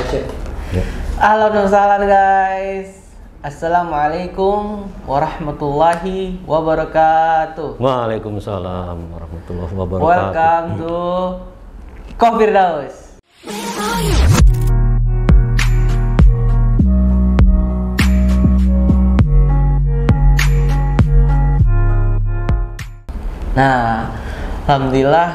Action. Halo Nusalan guys. Assalamualaikum warahmatullahi wabarakatuh. Waalaikumsalam warahmatullahi wabarakatuh. Welcome to Kofirdaus. Nah, alhamdulillah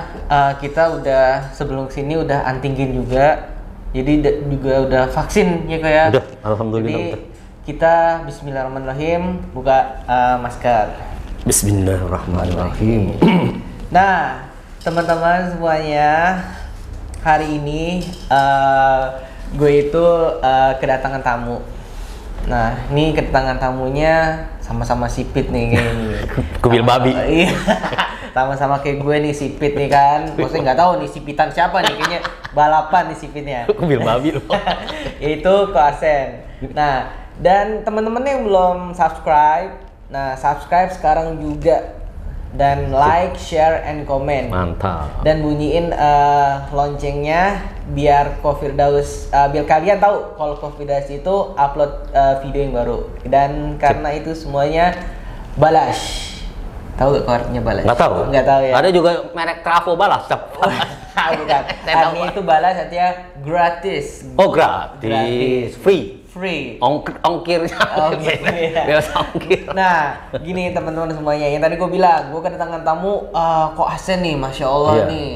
kita udah sebelum sini udah antigen juga. Jadi juga udah vaksin ya kak ya. Udah, alhamdulillah. Jadi kita Bismillahirrahmanirrahim buka masker. Bismillahirrahmanirrahim. Nah, teman-teman semuanya, hari ini gue itu kedatangan tamu. Nah, ini kedatangan tamunya sama-sama sipit nih kayaknya. Kubil babi. Iya. Sama-sama kayak gue nih sipit nih kan. Maksudnya nggak tahu nih sipitan siapa nih, kayaknya balapan nih sipitnya. Kubil babi loh. Yaitu Ko Asen. Nah, dan teman-teman yang belum subscribe, nah subscribe sekarang juga. Dan like, share, and comment. Mantap. Dan bunyiin loncengnya biar Kofirdaus, biar kalian tahu kalau Kofirdaus itu upload video yang baru. Dan karena itu semuanya balas. Tahu gak artinya balas? Nggak tahu. Nggak tahu ya. Ada juga merek Travo balas. Bukan. Artinya itu balas artinya gratis. Oh gratis. Free. Ongkirnya. Biasa ongkir. Nah, gini teman-teman semuanya. Yang tadi gue bilang, gue kedatangan tamu Ko Asen nih, masya Allah nih.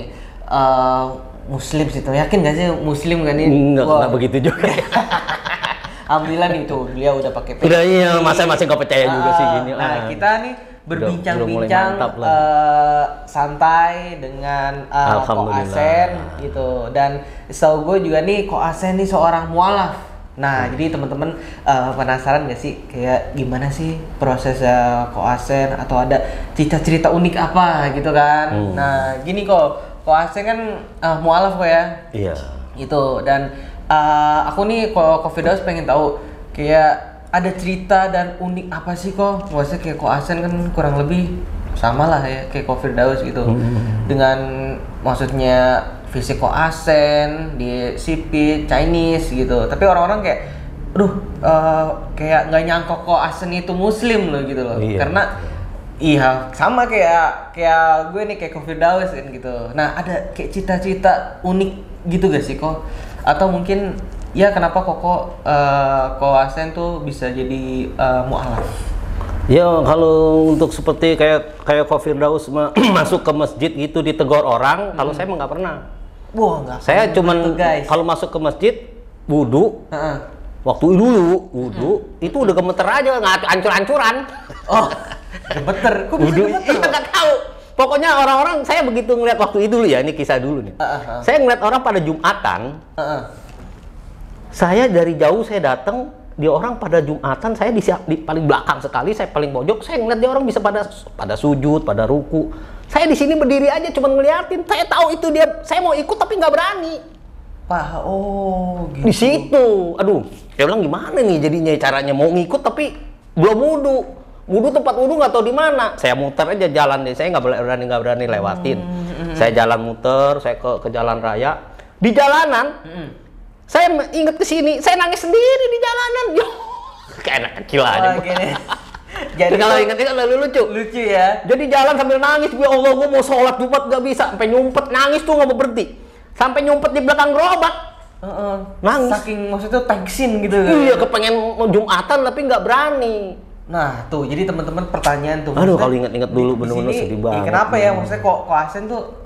Muslim sih, tuh yakin gak sih Muslim kan ini? Enggak begitu juga. Alhamdulillah nih tuh, dia udah pakai peci. Udah iya, masih nggak percaya juga sih gini. Nah, kita nih berbincang-bincang santai dengan Ko Asen gitu. Dan setahu gue juga nih Ko Asen nih seorang mualaf. Nah, jadi teman-teman penasaran gak sih kayak gimana sih proses Ko Asen atau ada cerita-cerita unik apa gitu kan? Nah, gini Ko Asen kan mualaf kok ya? Iya. Itu dan aku nih Kofirdaus pengen tahu kayak ada cerita dan unik apa sih kok? Maksudnya kayak Ko Asen kan kurang lebih sama lah ya kayak Kofirdaus gitu. Dengan maksudnya fisik Ko Asen di sipit Chinese gitu. Tapi orang-orang kayak kayak nggak nyangka Ko Asen itu Muslim loh gitu loh. Iya. Karena iya sama kayak gue nih kayak Kofirdaus kan gitu. Nah, ada kayak cita-cita unik gitu gak sih kok? Atau mungkin ya kenapa Ko Asen tuh bisa jadi mualaf? Ya kalau untuk seperti kayak Kofirdaus masuk ke masjid gitu ditegur orang, kalau saya nggak pernah. Wah, nggak. Saya cuman kalau masuk ke masjid wudu. Waktu dulu wudu itu udah gemeter aja, nggak ancur-ancuran. Oh, gemeter. Kok bisa gemeter? Iya nggak tahu. Pokoknya orang-orang saya begitu ngeliat waktu itu dulu ya, ini kisah dulu nih. Saya ngeliat orang pada Jumatan. Saya dari jauh saya datang, dia orang pada Jumatan, saya di paling belakang sekali, saya paling pojok, saya ngeliat dia orang bisa pada sujud, pada ruku. Saya di sini berdiri aja cuma ngeliatin. Saya tahu itu dia, saya mau ikut tapi nggak berani. Gitu. Di situ. Aduh, saya bilang gimana nih jadinya caranya mau ngikut tapi belum wudu. Wudu tempat wudu nggak tahu di mana. Saya muter aja jalan deh. Saya nggak berani lewatin. Saya jalan muter, saya ke jalan raya. Di jalanan, saya inget ke sini, saya nangis sendiri di jalanan. Yo, kayak anak kecil aja. Jadi kalau inget-inget lalu lucu ya. Jadi jalan sambil nangis, ya Allah, gue mau sholat Jumat gak bisa, sampai nyumpet nangis tuh nggak mau berhenti, sampai nyumpet di belakang gerobak. Nangis. Saking maksudnya thanksin gitu kan. Iya, kepengen Jumatan tapi nggak berani. Nah tuh, jadi teman-teman pertanyaan tuh. Aduh, kalau inget-inget dulu bener-bener sedih banget. Kenapa ya, maksudnya Ko Asen tuh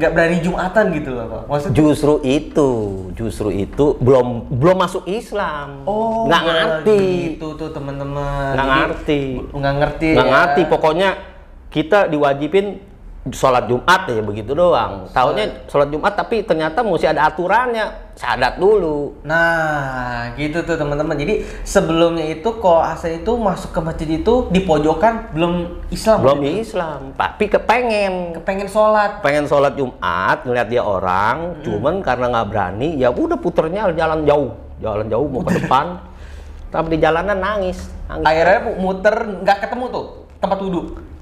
nggak berani Jumatan gitu loh Pak? Maksudnya justru itu belum masuk Islam. Oh, nggak ngerti. Itu tuh teman-teman. Nggak ngerti. Pokoknya kita diwajibin sholat Jumat ya begitu doang. Taunya sholat Jumat tapi ternyata mesti ada aturannya, syahadat dulu. Nah, gitu tuh teman-teman. Jadi sebelumnya itu Ko Asen itu masuk ke masjid itu di pojokan belum Islam. Belum Islam, tapi kepengen sholat. Pengen sholat Jumat, ngeliat dia orang, cuman karena nggak berani, ya udah puternya jalan jauh mau ke depan. Tapi di jalanan nangis. Akhirnya muter nggak ketemu tuh tempat wudhu.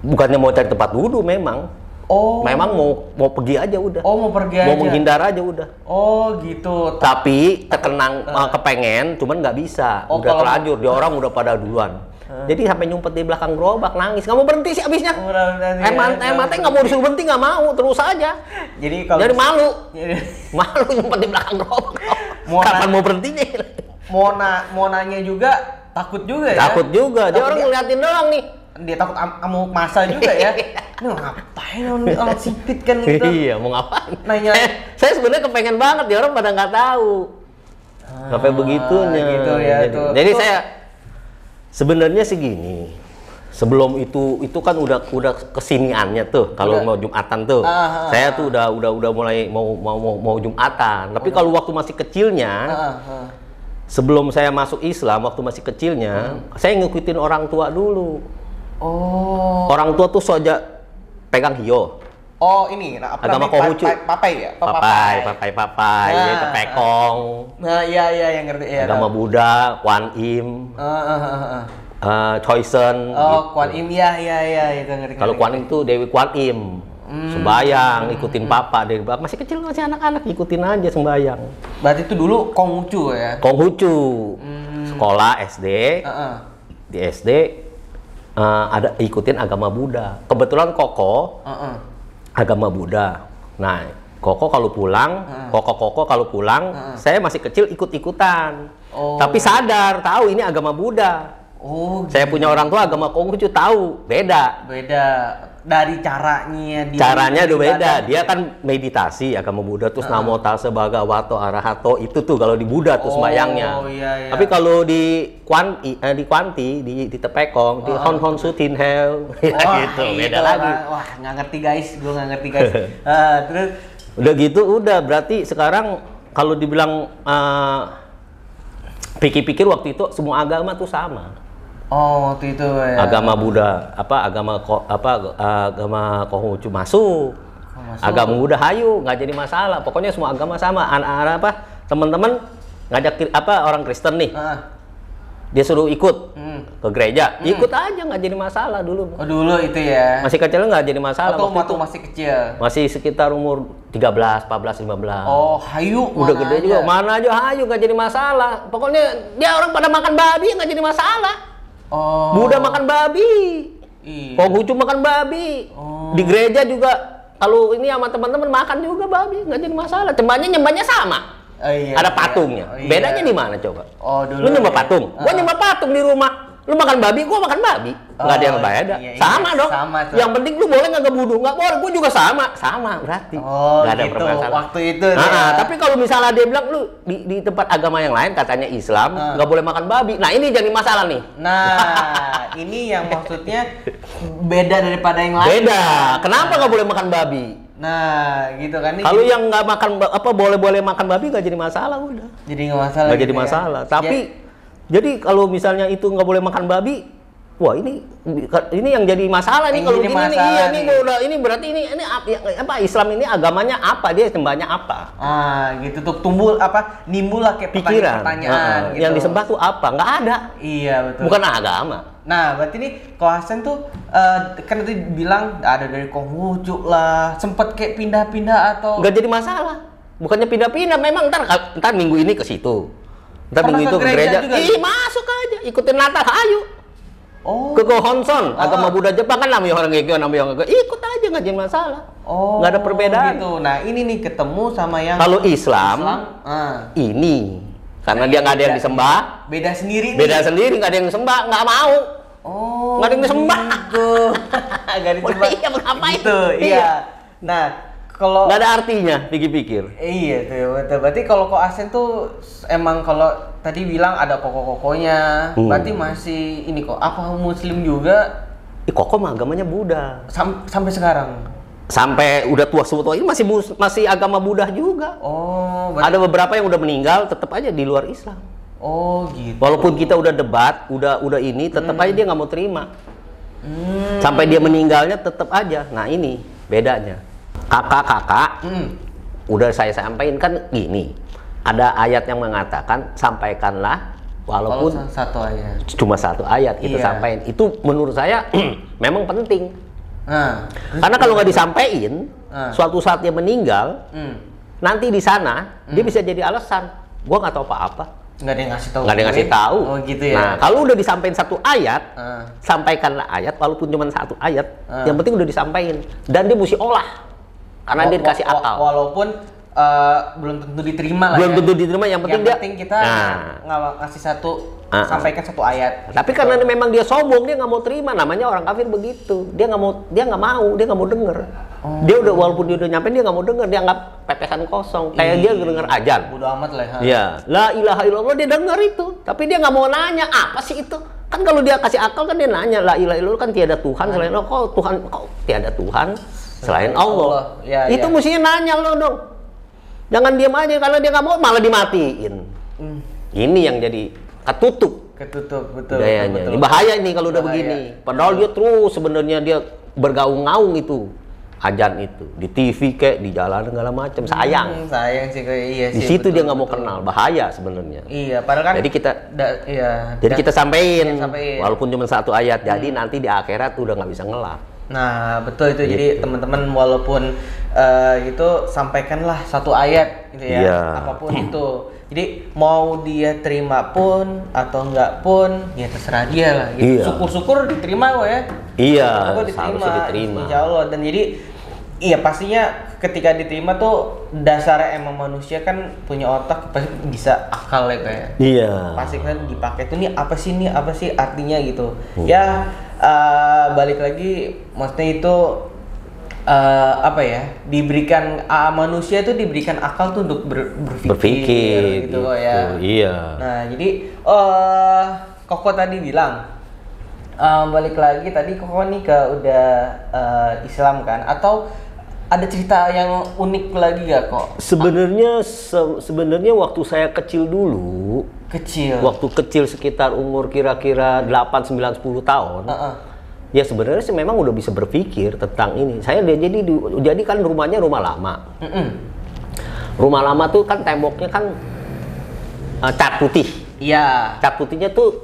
Bukannya mau cari tempat wudhu memang. Oh. Memang mau pergi aja udah. Oh, mau pergi Mau aja. menghindar aja udah. Oh, gitu. Tapi terkenang kepengen, cuman nggak bisa. Oh, Udah kalau- terlanjur, dia orang udah pada duluan. Jadi sampai nyumpet di belakang gerobak nangis, nggak mau berhenti sih abisnya. Matanya nggak mau disuruh berhenti, nggak mau, terus aja. Jadi kalau Jadi malu, Jadi, malu nyumpet di belakang gerobak. Mau Kapan mau berhentinya? mau nanya juga takut juga ya. Takut juga, dia Takut orang dia- ngeliatin doang nih. Dia takut amuk masa juga ya. Ini ngapain orang sipit kan gitu. Iya, mau ngapain? Nanya. Saya sebenarnya kepengen banget, dia orang pada nggak tahu. Sampai begitunya. Gitu ya, Jadi tuh. saya sebenarnya sih gini. Sebelum itu kan udah kesiniannya tuh kalau Udah. mau Jumatan tuh. Saya tuh udah mulai mau Jumatan. Tapi kalau waktu masih kecilnya, sebelum saya masuk Islam waktu masih kecilnya, saya ngikutin orang tua dulu. Oh. Orang tua tuh soja pegang hio. Oh, ini apa Agama namanya? Konghucu. Papai ya? Papai, ya, tepekong. Nah, iya yang ngerti ya. Agama Buddha, Kwan Im, Choisen. Oh, Kwan Im ya itu ngerti. Kalau Kwan Im tuh Dewi Kwan Im. Sembayang, ikutin papa dari belakang. Masih kecil masih anak-anak, ikutin aja sembayang. Berarti itu dulu Konghucu ya? Konghucu. Sekolah SD. Di SD ada ikutin agama Buddha. Kebetulan Koko agama Buddha. Nah, Koko kalau pulang, Koko kalau pulang, saya masih kecil ikut-ikutan. Oh. Tapi sadar, tahu ini agama Buddha. Oh, Saya punya orang tua agama Konghucu, tahu, beda. beda dari caranya. Caranya udah beda. ibadah. Dia kan meditasi agama Buddha, terus Namo Tassa Bhagavato Arahato, itu tuh kalau di Buddha tuh sembayangnya. Iya. Tapi kalau di Kwanti, di Tepekong, di Hon Hon Sutin Hel, gitu, beda itu lagi. Wah, nggak ngerti guys, gue nggak ngerti guys. Terus Udah gitu, udah berarti sekarang kalau dibilang pikir-pikir waktu itu semua agama tuh sama. oh, waktu itu ya. Agama Buddha, agama Konghucu masuk. masuk. Agama Buddha hayu, nggak jadi masalah. Pokoknya semua agama sama. Anak-anak teman-teman ngajak orang Kristen nih, dia suruh ikut ke gereja, ikut aja, nggak jadi masalah dulu. Oh, dulu itu ya. Masih kecil nggak jadi masalah. Atau waktu waktu itu. masih kecil. Masih sekitar umur 13, 14, 15. Oh, hayu. Udah mana gede aja. juga, mana aja hayu, nggak jadi masalah. Pokoknya dia orang pada makan babi, nggak jadi masalah. Oh. Buddha makan babi, Iya. Konghucu makan babi. Oh. Di gereja juga kalau ini sama teman-teman makan juga babi, nggak jadi masalah. Nyembahnya sama. Oh, iya, Ada iya. patungnya. Oh, iya. Bedanya di mana coba? Oh, dulu. Lu nyembah ya. patung, gua nyembah patung di rumah. Lu makan babi, gua makan babi. Nggak ada yang beda. Iya, Sama dong. sama, Cok. Yang penting lu boleh nggak bunuh, nggak boleh. Gua juga sama berarti. Oh, Nggak ada gitu. permasalahan. Waktu itu ya. Tapi kalau misalnya dia bilang lu di tempat agama yang lain katanya Islam nggak boleh makan babi. Nah ini jadi masalah nih. Nah, ini yang maksudnya beda daripada yang lain. Beda. Kenapa nggak boleh makan babi? Nah, gitu kan. Ini Kalau jadi- yang nggak makan boleh makan babi nggak jadi masalah udah. jadi nggak masalah. Nggak gitu jadi ya. masalah. Tapi jadi kalau misalnya itu nggak boleh makan babi, wah ini yang jadi masalah nih Yang kalau jadi gini nih. masalah Iya nih. ini berarti ini apa Islam ini agamanya apa, dia sembahnya apa? Gitu tuh nimbul lah kayak Pikiran. pertanyaan gitu. Yang disembah tuh apa? Nggak ada. Iya, betul. Bukan agama. Nah, berarti nih Ko Hasan tuh kan tadi bilang ada dari Konghucu lah, sempet kayak pindah-pindah atau Nggak jadi masalah. Bukannya pindah-pindah, memang ntar minggu ini ke situ. Ntar Pernah minggu itu ke ke gereja gereja. juga? Ih, masuk aja, ikutin Natal, ayo. Oh. Ke Honson, agama Buddha Jepang kan namanya orang kayak namanya orang ikut aja, nggak jadi masalah. Oh, nggak ada perbedaan. gitu. Nah, ini nih ketemu sama yang Kalau Islam, ini karena dia nggak ada yang disembah, beda sendiri nih. beda sendiri, nggak ada yang disembah, nggak mau. Oh. Nggak ada yang disembah. Gitu. Nggak disembah. Iya, ngapain? Gitu, Iya. iya. Nah, kalau Nggak ada artinya, pikir-pikir. iya tuh betul. Berarti kalau Ko Hasan tuh emang kalau tadi bilang ada koko-kokonya, berarti masih ini kok apa Muslim juga Koko mah agamanya Buddha. sampai sekarang. Sampai udah tua ini masih agama Buddha juga. Oh, Ada beberapa yang udah meninggal, tetap aja di luar Islam. oh gitu. Walaupun kita udah debat, udah ini, tetap aja dia nggak mau terima. Sampai dia meninggalnya tetap aja. Nah ini bedanya. Kakak-kakak, udah saya sampaikan kan gini. Ada ayat yang mengatakan sampaikanlah walaupun Kalau satu aja. cuma satu ayat kita Iya. sampaikan. Itu menurut saya memang penting. Nah, Karena kalau nggak disampaikan, Ah. suatu saat dia meninggal, Hmm. nanti di sana dia bisa jadi alasan. Gua nggak tahu apa-apa, Nggak ada yang ngasih tahu. nggak ada yang ngasih tahu. Oh gitu ya. Nah, kalau udah disampaikan satu ayat, Ah. sampaikanlah ayat, walaupun cuma satu ayat, Ah. yang penting udah disampaikan. Dan dia mesti olah, karena dia dikasih akal. Walaupun belum tentu diterima lah Belum ya. tentu diterima, yang penting dia. kita ngasih satu, Ah. sampaikan satu ayat. Tapi karena memang dia sombong, dia nggak mau terima. Namanya orang kafir begitu. Dia nggak mau denger. Dia udah, walaupun dia udah nyampe, dia nggak mau denger. Dia anggap pepesan kosong. Kayak dia denger ajan. Bodo amat lah. Ha. Iya, la ilaha illallah, dia denger itu. Tapi dia nggak mau nanya apa sih itu. Kan kalau dia kasih akal kan dia nanya, la ilaha illallah kan tiada Tuhan selain Allah. Kok tiada Tuhan selain Allah. Ya, Itu ya. mestinya nanya lo dong. Jangan diam aja, kalau dia nggak mau malah dimatiin. Ini yang jadi ketutup Ketutup, betul. gayanya. betul. Ini bahaya nih kalau udah Bahaya. begini. Padahal dia terus sebenarnya dia bergaung-gaung itu. Ajan itu di TV kayak di jalan segala macam. Sayang. Sayang sih kayak iya Di sih. situ betul, dia nggak mau betul. kenal, bahaya sebenarnya. Iya, padahal kan Jadi kita iya. Jadi kita sampein, sampein. walaupun cuma satu ayat. Jadi nanti di akhirat udah nggak bisa ngelak. Nah, betul itu. Jadi Gitu. teman-teman walaupun itu sampaikanlah satu ayat gitu ya. Iya. Apapun itu. Jadi mau dia terima pun atau enggak pun ya terserah dia lah gitu. Iya. Syukur-syukur diterima kok ya. Iya, Syukur diterima. seharusnya diterima. Insya Allah. Dan jadi iya pastinya ketika diterima tuh dasarnya emang manusia kan punya otak, pasti bisa akal ya kayak. Iya. Pasti kan dipakai tuh nih apa sih artinya gitu. Ya balik lagi maksudnya itu apa ya, diberikan manusia tuh diberikan akal tuh untuk berpikir gitu kok ya. Iya. Nah jadi Koko tadi bilang balik lagi tadi Koko nih udah Islam kan, atau ada cerita yang unik lagi gak kok? Sebenarnya waktu saya kecil dulu, waktu kecil sekitar umur kira-kira 8, 9, 10 tahun. Ya sebenarnya sih memang udah bisa berpikir tentang ini. Saya jadi kan rumahnya rumah lama. Rumah lama tuh kan temboknya kan cat putih. Iya. Cat putihnya tuh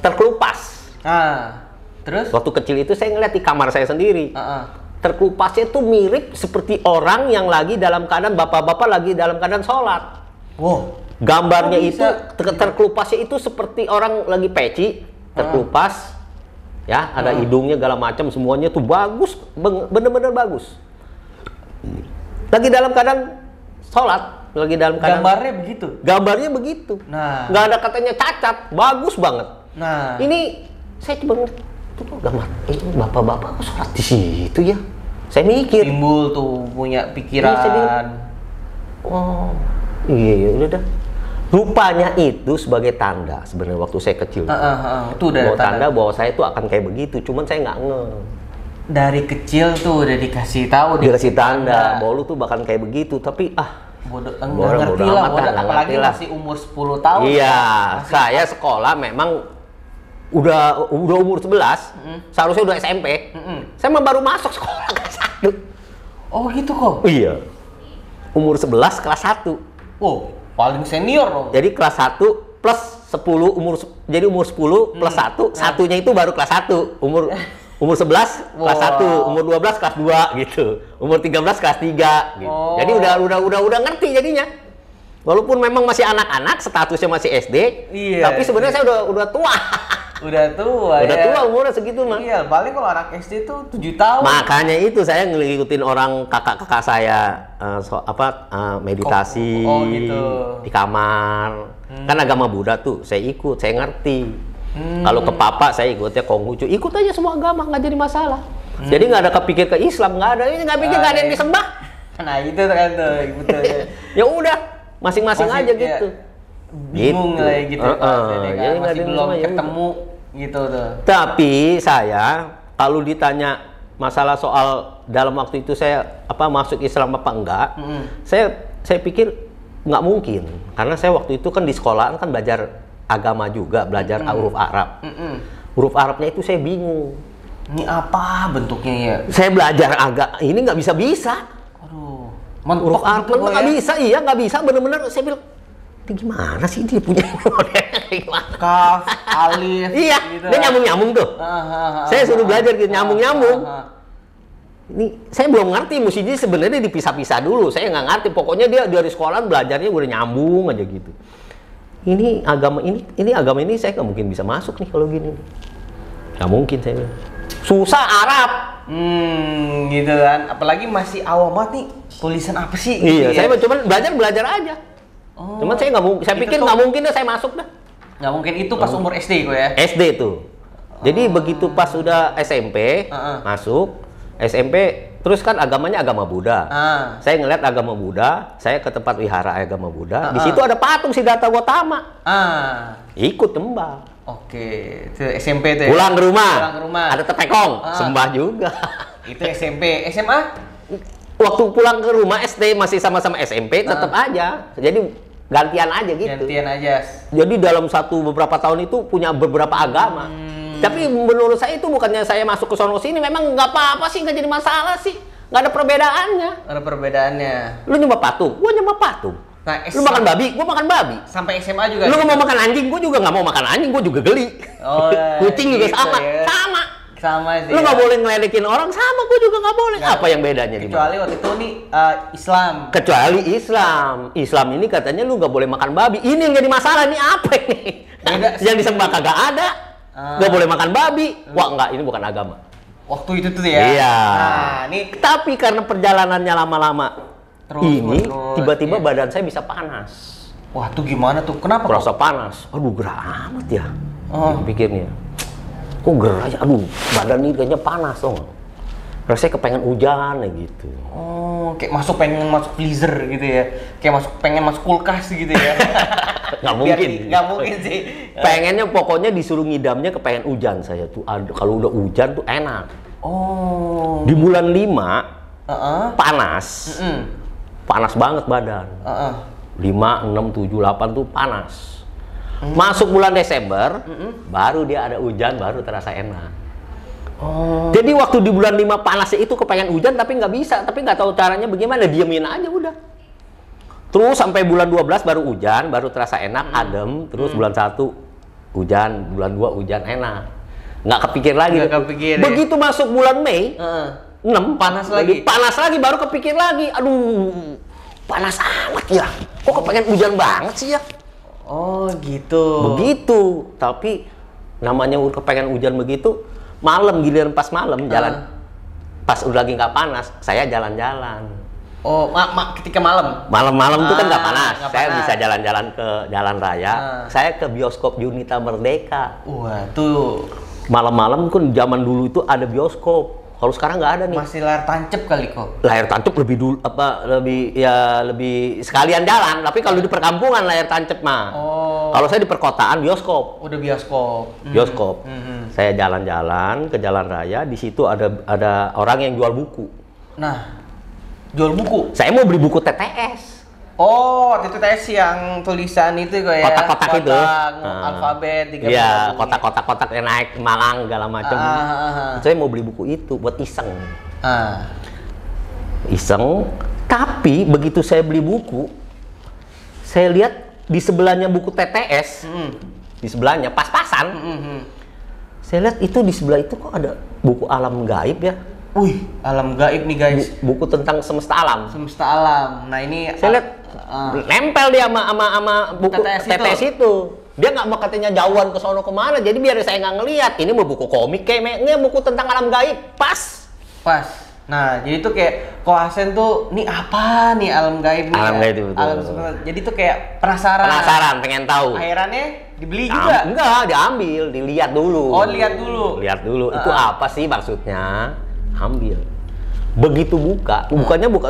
terkelupas. Terus? Waktu kecil itu saya ngeliat di kamar saya sendiri. Terkelupasnya tuh mirip seperti orang yang lagi dalam keadaan, bapak-bapak lagi dalam keadaan sholat. Wow. Gambarnya Oh, itu bisa. terkelupasnya itu seperti orang lagi peci, terkelupas. Ya, ada hidungnya segala macam, semuanya tuh bagus, bener-bener bagus. Lagi dalam keadaan sholat, lagi dalam keadaan. Gambarnya begitu. Nah. Nggak ada katanya cacat, bagus banget. Nah. Ini saya coba ngerti, itu kok gambar, bapak-bapak kok sholat di situ ya? Saya mikir. Timbul tuh punya Iya, saya pikiran. Oh, iya, udah dah. Rupanya itu sebagai tanda sebenarnya waktu saya kecil. Itu udah Bahwa tanda bahwa saya tuh akan kayak begitu, cuman saya nggak dari kecil tuh udah dikasih tahu, dikasih tanda bahwa lu tuh bakal kayak begitu, tapi bodoh bodoh ngerti amat lah, dah, nggak apalagi ngerti lah. masih umur 10 tahun. iya, Masih- saya sekolah memang udah umur 11, seharusnya udah SMP. Saya mah baru masuk sekolah kelas 1. Oh gitu kok. Iya. Umur 11 kelas 1. Wow, paling senior dong. Jadi kelas 1 plus 10 jadi umur 10 plus 1, satunya itu baru kelas 1. Umur 11 kelas 1, umur 12 kelas 2 gitu. Umur 13 kelas 3 gitu. Oh. Jadi udah ngerti jadinya. Walaupun memang masih anak-anak, statusnya masih SD, Iya, tapi sebenarnya saya udah tua. Udah tua Udah ya. tua umurnya segitu mah. Iya, paling kalau anak SD tuh 7 tahun. Makanya itu saya ngikutin orang kakak-kakak saya meditasi Oh, gitu. di kamar. Kan agama Buddha tuh, saya ikut, saya ngerti. Kalau ke papa saya ikutnya Konghucu, ikut aja semua agama, nggak jadi masalah. Jadi nggak ada kepikir ke Islam, nggak ada, ini nggak pikir nggak ada yang disembah. Nah itu kan tuh, betul ya. Ya udah, masing-masing Masih aja kayak gitu. Bingung Gitu. lah ya gitu kan, Jadi nggak ada masih yang belum sama, ya ketemu gitu tuh. Tapi saya kalau ditanya masalah soal dalam waktu itu saya masuk Islam apa enggak, saya pikir nggak mungkin, karena saya waktu itu kan di sekolahan kan belajar agama juga, belajar huruf Arab. Huruf Arabnya itu saya bingung. Ini apa bentuknya ya? Saya belajar ini nggak bisa. Aduh, Huruf Arab gitu kok nggak ya. bisa, iya nggak bisa, bener-bener saya bilang, ini gimana sih dia punya modelnya gimana? Kaf, alif, Iya, gitu. dia nyambung-nyambung tuh. Saya suruh belajar gitu, nyambung-nyambung. Ini saya belum ngerti, mestinya sebenarnya dipisah-pisah dulu. Saya nggak ngerti. Pokoknya dia dari sekolah belajarnya udah nyambung aja gitu. Ini agama ini saya nggak mungkin bisa masuk nih kalau gini. Nggak mungkin saya. Susah Arab. Gitu kan. Apalagi masih awam banget nih. Tulisan apa sih? Iya, gitu saya ya. cuma belajar aja. Cuman saya nggak mungkin. Saya pikir nggak mungkin deh saya masuk dah. Nggak mungkin itu pas umur SD kok ya? SD tuh. Jadi begitu pas udah SMP masuk. SMP terus kan agamanya agama Buddha. Saya ngeliat agama Buddha, saya ke tempat wihara agama Buddha. Di situ ada patung Siddhartha Gautama. Ikut tembak. Oke, itu SMP tuh ya? Pulang ke rumah. Pulang ke rumah. Ada tepekong, sembah juga. Itu SMP. SMA? Waktu pulang ke rumah SD masih sama-sama SMP, tetap aja. Jadi gantian aja gitu. Gantian aja. Jadi dalam beberapa tahun itu punya beberapa agama. Tapi menurut saya itu bukannya saya masuk ke sono sini, memang nggak apa-apa sih, nggak jadi masalah sih, nggak ada perbedaannya. Ada perbedaannya. Lu nyembah patung, gua nyembah patung. Nah, lu makan babi, gua makan babi. Sampai SMA juga. Lu nggak mau makan anjing, gua juga nggak mau makan anjing, gua juga geli. Kucing juga gitu sama, ya. Sama sih. Lu nggak boleh ngeledekin orang, sama gua juga nggak boleh. Gak, apa yang bedanya di mana? Kecuali waktu itu nih Islam. Kecuali Islam. Islam ini katanya lu nggak boleh makan babi. Ini yang jadi masalah, ini apa ini? Yang disembah kagak ada. Nggak boleh makan babi. Wah enggak, ini bukan agama. Waktu itu tuh ya. Iya. Nah, nih tapi karena perjalanannya lama-lama tiba-tiba iya. badan saya bisa panas. Wah, tuh gimana tuh? Kenapa Merasa kok? panas. Aduh, gerah amat ya. Pikirnya. Kok gerah ya? Aduh, badan ini kayaknya panas dong. Rasanya kepengen hujan ya gitu. Kayak pengen masuk freezer gitu ya. Kayak pengen masuk kulkas gitu ya. Nggak mungkin. Nggak mungkin sih. Pengennya pokoknya disuruh ngidamnya kepengen hujan saya tuh. Aduh, kalau udah hujan tuh enak. Di bulan 5 panas. Panas banget badan. 5, 6, 7, 8 tuh panas. Masuk bulan Desember, baru dia ada hujan, baru terasa enak. Jadi waktu di bulan 5 panasnya itu kepengen hujan tapi nggak bisa, tapi nggak tahu caranya bagaimana, diemin aja udah. Terus sampai bulan 12 baru hujan, baru terasa enak, adem. Terus bulan 1 hujan, bulan 2 hujan enak. Nggak kepikir lagi. Begitu masuk bulan Mei, 6 panas lagi. Panas lagi baru kepikir lagi. Aduh, panas amat ya. Kok kepengen hujan banget sih ya? Oh gitu. Begitu. Tapi namanya kepengen hujan begitu. Malam, giliran pas malam jalan, pas udah lagi nggak panas, saya jalan-jalan. Ketika malam? Malam-malam itu kan nggak panas. Gak saya panas. bisa jalan-jalan ke jalan raya. Saya ke bioskop Junita Merdeka. Wah, tuh. Malam-malam kan zaman dulu itu ada bioskop. Kalau sekarang nggak ada nih. Masih layar tancap kali kok. Layar tancap lebih sekalian jalan. Tapi kalau di perkampungan layar tancap mah. Kalau saya di perkotaan bioskop. Udah bioskop. Bioskop. Saya jalan-jalan ke jalan raya. Di situ ada orang yang jual buku. Nah, jual buku. Saya mau beli buku TTS. Itu tes yang tulisan itu kok ya. Kotak-kotak itu. Alfabet. Iya, kotak-kotak yang naik Malang segala macam. Saya mau beli buku itu buat iseng. Iseng. Tapi begitu saya beli buku, saya lihat di sebelahnya buku TTS, di sebelahnya pas-pasan. Saya lihat itu di sebelah itu kok ada buku alam gaib ya. Wih, alam gaib nih guys. Buku tentang semesta alam. Semesta alam. Nah ini saya lihat nempel dia sama buku TTS itu. Dia nggak mau katanya jauhan ke sono kemana, jadi biar saya nggak ngelihat. Ini mau buku komik kayaknya buku tentang alam gaib. Pas. Nah, jadi tuh kayak Koasen tuh, nih apa nih alam gaib nih? Alam gaib itu betul. Jadi tuh kayak penasaran, pengen tahu. Akhirannya dibeli juga? Enggak, diambil, dilihat dulu. Lihat dulu. Lihat dulu. Itu apa sih maksudnya? Ambil. Begitu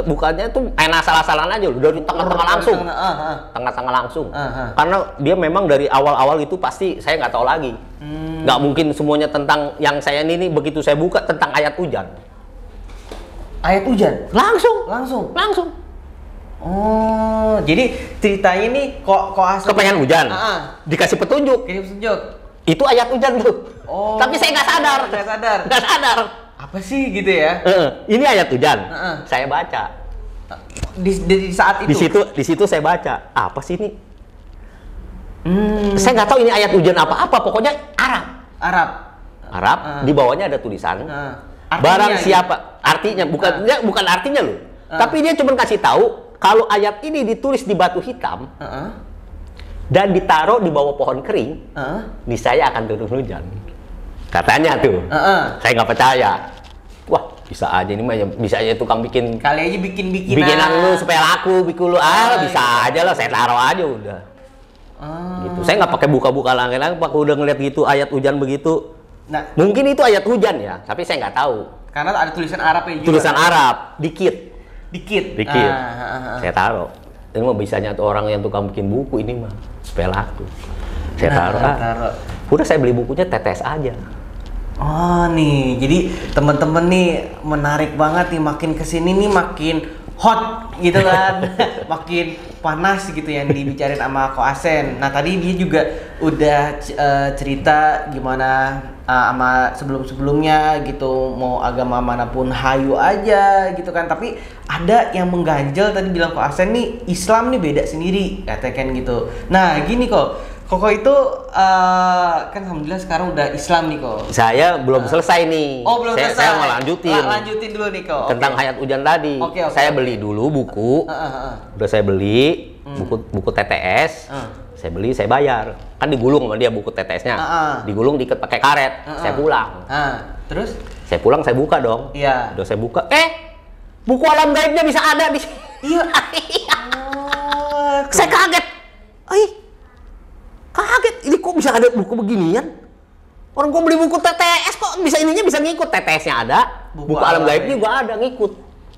bukannya tuh enak salah-salahan aja loh, dari tengah-tengah langsung. Tengah-tengah langsung. Karena dia memang dari awal-awal itu pasti saya nggak tahu lagi. Nggak mungkin semuanya tentang yang saya ini begitu saya buka tentang ayat hujan. Ayat hujan? Langsung. Jadi ceritanya nih kok asli kepengen hujan. Dikasih petunjuk. Itu ayat hujan tuh. Tapi saya nggak sadar. Apa sih gitu ya? Ini ayat hujan. Saya baca. Di saat itu. Di situ saya baca. Apa sih ini? Saya nggak tahu ini ayat hujan apa-apa. Pokoknya Arab. Di bawahnya ada tulisan. Barang gitu. siapa, artinya bukan artinya loh. Tapi dia cuma kasih tahu kalau ayat ini ditulis di batu hitam dan ditaruh di bawah pohon kering, niscaya akan turun hujan. Katanya tuh. Saya nggak percaya. Wah, bisa aja ini mah, bisa aja tukang bikin. Kali aja bikinan Bikinan lu supaya laku, bikin lu bisa aja lah, saya taruh aja udah. Gitu. Saya nggak pakai buka-buka langit-langit, Pak. Udah ngeliat gitu ayat hujan begitu. Nah, mungkin itu ayat hujan ya, tapi saya nggak tahu. karena ada tulisan Arabnya juga. Tulisan Arab, dikit. Dikit. Saya taruh. Ini mah bisanya tuh orang yang tukang bikin buku ini mah supaya laku. Saya taruh. Udah saya beli bukunya tetes aja. Oh nih, jadi temen-temen nih menarik banget nih, makin kesini nih makin hot gitu kan, makin panas gitu yang dibicarain sama Ko Asen. Nah tadi dia juga udah cerita gimana sama sebelum-sebelumnya gitu, mau agama manapun hayu aja gitu kan. Tapi ada yang mengganjal tadi bilang Ko Asen nih, Islam nih beda sendiri katanya kan gitu. Nah gini kok. Koko itu kan alhamdulillah sekarang udah Islam nih kok. Saya belum selesai nih. Oh belum selesai. Saya mau lanjutin. Lanjutin dulu nih kok. Tentang hayat hujan tadi. Saya beli dulu buku. Udah saya beli buku TTS. Saya beli, saya bayar. Kan digulung sama dia buku TTS-nya. Digulung, diikat pakai karet. Saya pulang. Terus? Saya pulang, saya buka dong. Iya. Udah saya buka. Buku alam gaibnya bisa ada di sini. Iya. Saya kaget. Kaget, ini kok bisa ada buku beginian? Orang gua beli buku TTS kok bisa ininya bisa ngikut. TTS-nya ada, buku alam gaib juga ada, ngikut.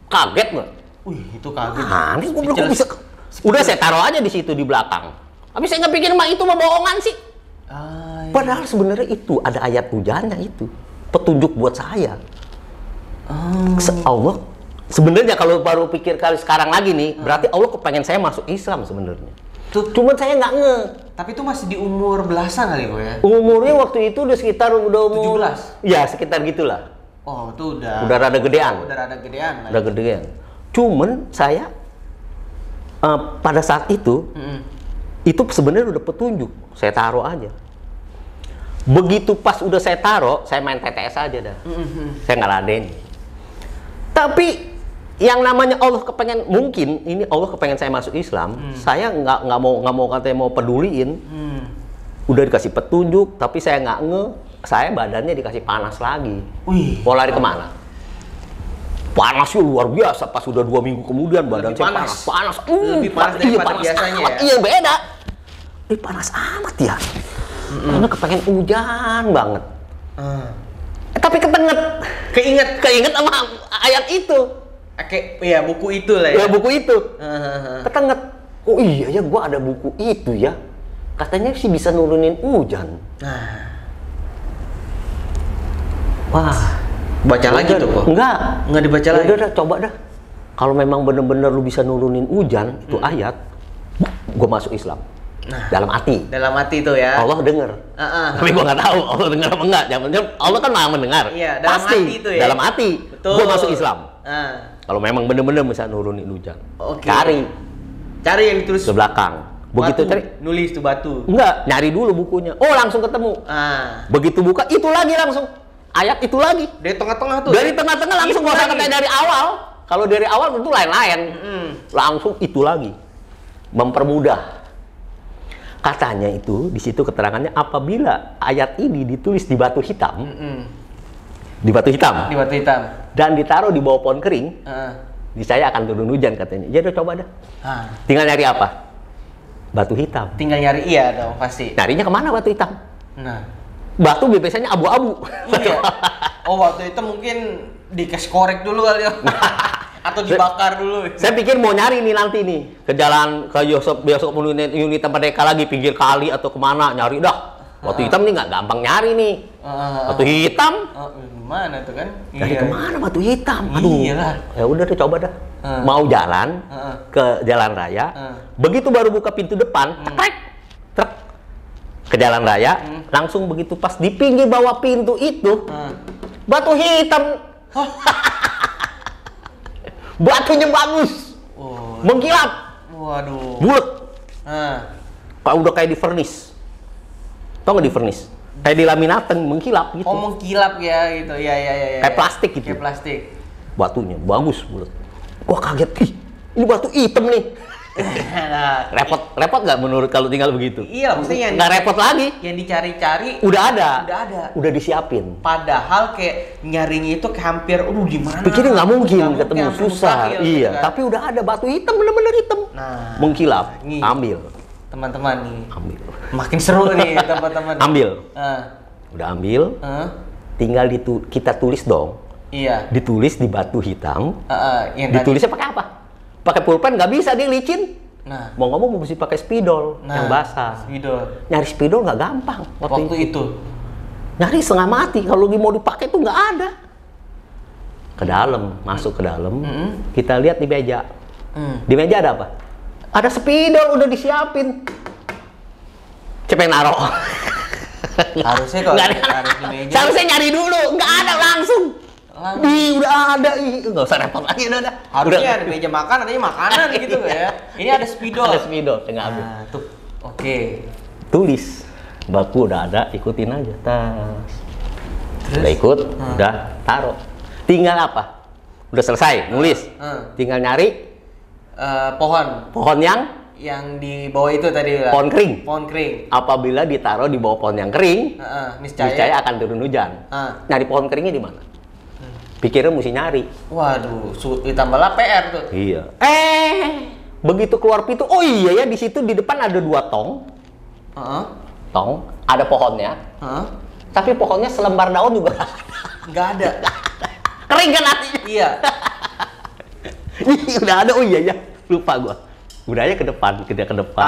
Kaget nggak? Wih, itu kaget. Ini gua bilang kok bisa. Udah saya taruh aja di situ di belakang. Tapi saya nggak pikir mah itu mah bohongan sih. Iya. Padahal sebenarnya itu ada ayat hujannya itu. Petunjuk buat saya. Allah sebenarnya kalau baru pikir kali sekarang lagi nih, berarti Allah kepengen saya masuk Islam sebenarnya. Cuman saya nggak nge. Tapi itu masih di umur belasan kali kok ya? Umurnya waktu itu udah sekitar umur 17? Ya sekitar gitulah. Oh itu udah rada gedean. Udah rada gedean. Udah gedean. Cuman saya pada saat itu itu sebenarnya udah petunjuk. Saya taruh aja. Begitu pas udah saya taruh, saya main TTS aja dah. Saya nggak laden. Tapi yang namanya Allah kepengen, mungkin ini Allah kepengen saya masuk Islam, saya nggak mau katanya mau peduliin, udah dikasih petunjuk, tapi saya nggak saya badannya dikasih panas lagi. Wih, mau lari kemana? Panasnya luar biasa, pas sudah 2 minggu kemudian badan saya panas. Lebih panas daripada biasanya amat, ya? Iya beda. Ini panas amat ya. Karena kepengen hujan banget. Tapi keinget sama ayat itu. Ya buku itu lah ya. Ya buku itu. Ketenget. Oh iya ya, gua ada buku itu ya. Katanya sih bisa nurunin hujan. Wah, baca lagi tuh kok? Enggak dibaca lagi. Udah, coba dah. Kalau memang bener-bener lu bisa nurunin hujan, itu ayat, gua masuk Islam. Dalam hati itu ya. Allah denger. Tapi gua nggak tahu Allah denger apa enggak. Yang penting Allah kan maha mendengar. Iya, dalam pasti hati itu ya. Dalam hati. Betul. Gua masuk Islam. Kalau memang bener-bener bisa nurunin hujan. Cari yang ditulis ke belakang. Begitu cari, nulis tuh batu. Enggak, nyari dulu bukunya. Oh, langsung ketemu. Begitu buka, itu lagi langsung. Ayat itu lagi. Dari tengah-tengah tuh. Dari tengah-tengah langsung, nggak usah katanya dari awal. Kalau dari awal tentu lain-lain. Langsung itu lagi. Mempermudah. Katanya itu, di situ keterangannya apabila ayat ini ditulis di batu hitam. Di batu hitam. Dan ditaruh di bawah pohon kering. Niscaya akan turun hujan katanya. Ya udah coba dah. Tinggal nyari apa? Batu hitam. Tinggal nyari, iya dong pasti. Nyarinya kemana batu hitam? Batu biasanya abu-abu. Iya. Oh batu hitam mungkin dikasih korek dulu kali ya. Atau dibakar dulu. Saya pikir mau nyari nih nanti nih ke jalan ke bioskop unit Merdeka lagi pinggir kali atau kemana nyari dah. Batu hitam nih nggak gampang nyari nih. Batu hitam? Gimana tuh kan? Dari kemana batu hitam? Aduh. Iyalah. Ya udah deh coba dah. Mau jalan ke jalan raya. Begitu baru buka pintu depan, trek ke jalan raya, langsung begitu pas di pinggir bawah pintu itu batu hitam. Batunya bagus, mengkilap, waduh, bulat. Kalau udah kayak di vernis, tau nggak di vernis? Kayak dilaminaten, mengkilap gitu. Oh, mengkilap ya gitu. Ya. Kayak plastik gitu. Kayak plastik. Batunya bagus, bulat. Wah kaget, ih, ini batu hitam nih. Nah, repot nggak menurut kalau tinggal begitu? iya, maksudnya nggak repot lagi. Yang dicari-cari Udah ada. Udah disiapin. Padahal kayak nyarinya itu kayak hampir, di mana? Pikirnya nggak mungkin ketemu, hampir susah. mustahil, Iya, gitu kan. tapi udah ada batu hitam, bener-bener hitam. Nah, Mengkilap, nih, ambil. teman-teman nih. Ambil. Makin seru nih teman-teman. Ambil. Ah, Udah ambil. Tinggal kita tulis dong. iya. Ditulis di batu hitam. Yang Ditulisnya pakai apa? Pakai pulpen nggak bisa, dia licin. Nah, Mau ngomong mesti pakai spidol yang basah. Spidol. Nyari spidol nggak gampang Waktu itu. Nyari setengah mati, kalau mau dipakai tuh nggak ada. Ke dalam, masuk ke dalam, kita lihat di meja. Di meja ada apa? Ada spidol udah disiapin. Cepet naro. Harusnya kalau Nggak ada. harus di meja. Seharusnya nyari dulu, nggak ada langsung. Udah ada, nggak usah repot lagi, udah ada. Harusnya di meja makan adanya makanan gitu ya. Ini ada spidol. Ada spidol, tinggal ambil. Nah, tuh. Oke. Tulis, baku udah ada, ikutin aja, tas. Terus? Udah ikut, udah taruh. Tinggal apa? Udah selesai, nulis. Tinggal nyari Pohon yang di bawah itu tadi lah. pohon kering. Pohon kering. Apabila ditaruh di bawah pohon yang kering, niscaya akan turun hujan. Nyari pohon keringnya di mana? Pikirnya mesti nyari. Waduh, ditambah lah PR tuh. Iya. Begitu keluar pintu, oh iya ya, di situ di depan ada 2 tong. Tong, ada pohonnya. Tapi pohonnya selembar daun juga Nggak ada. kering kan artinya? Iya. Udah ada, oh iya ya, lupa gua. Udah aja ke depan, ke depan.